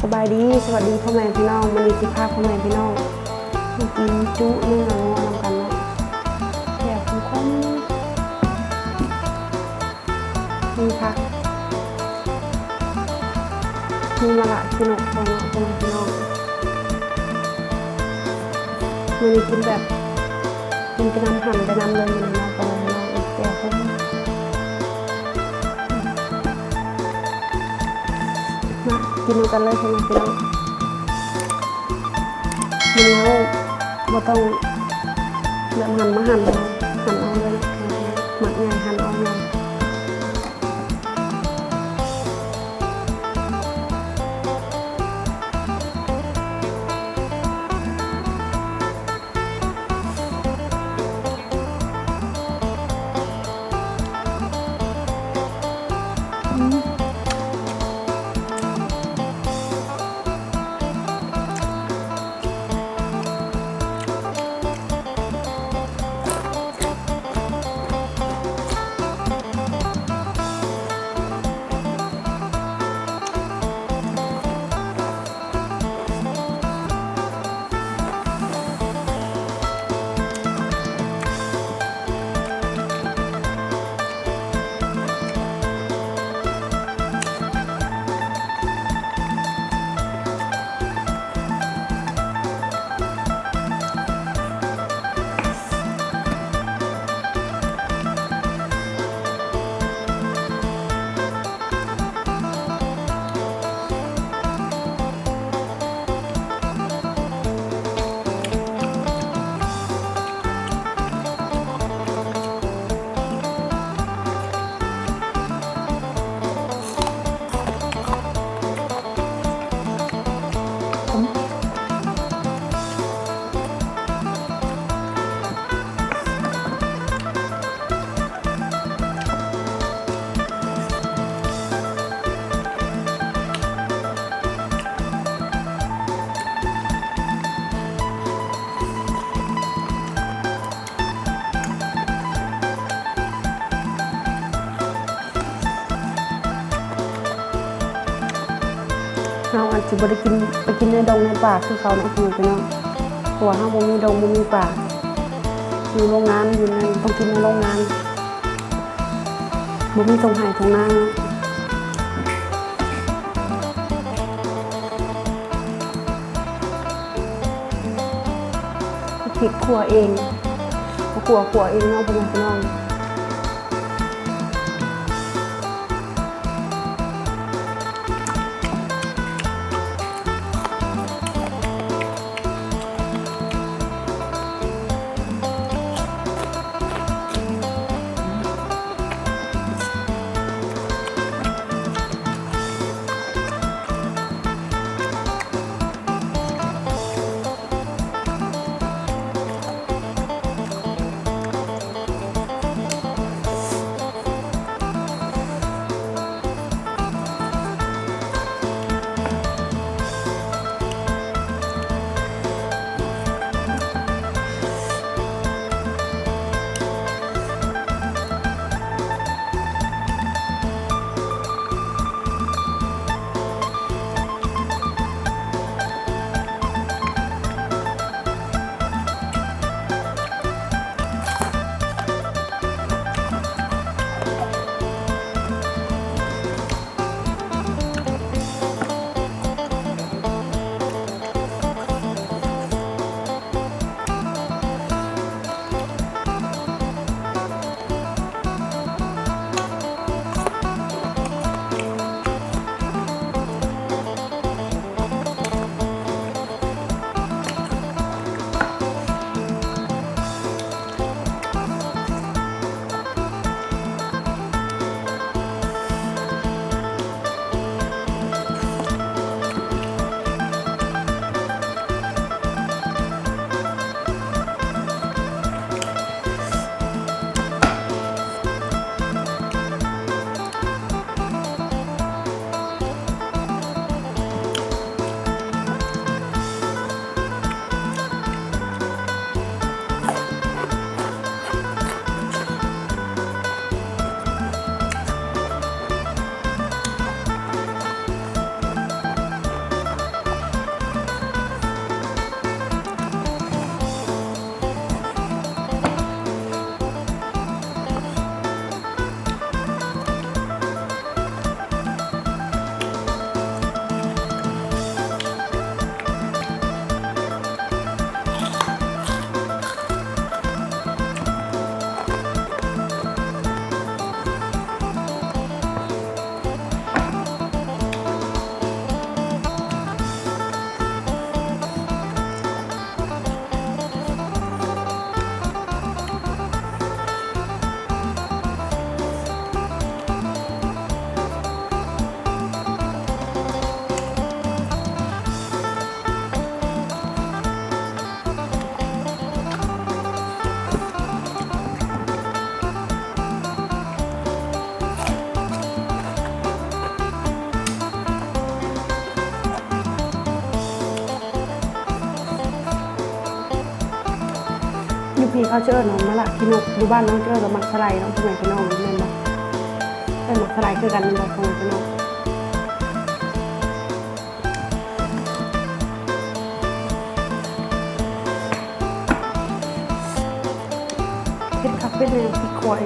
สบายดีสวัสดีพ่อแม่พี่น้องมันนี้สิพาพ่อแม่พี่น้องมากินจุเนื้องัวนำกันเนาะแบบคมๆมีผักมีมะระกินออกไปเนาะพ่อแม่พี่น้องมันนี้กินแบบกินไปน้ำหั่นไปน้ำเลยมันเนาะพ่อแม่พี่น้องแจ่วคมมากินกันเลยพ่อแม่พี่น้องมันแล้วบ่ต้องเลือกหั่นมาหั่นเอาเลยหมักใหญ่หั่นเอาเลยเราอาจจะบ่ได้กินไปกินในดงในป่าคือเขาเนาะพี่น้องเพราะว่าเฮาบ่มีดงบ่มีป่าอยู่โรงงานอยู่นั่นต้องกินในโรงงานบ่มีตรงไห้ตรงนาพริกขั่วเองขั่วเองเนาะพี่น้อง พี่เขาเชิญน้องมาละพี่นกอยู่บ้านน้องเชิญกับมักสไลน้องพ่อแม่พี่น้องนั่นบ่เป็นมักสไลคือกันนั่นบ่พ่อแม่พี่น้องเฮ็ดคักเป็นแนวพริกควาย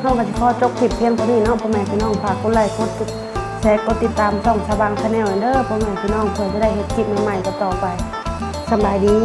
น้องก็จะขอจบคลิปเพียงเท่านี้เนาะพ่อแม่พี่น้องฝากกดไลค์กดแชร์กดติดตามช่องชาวบางชาแนลเด้อพ่อแม่พี่น้องเพื่อจะได้เห็นคลิปใหม่ๆต่อไปสบายดี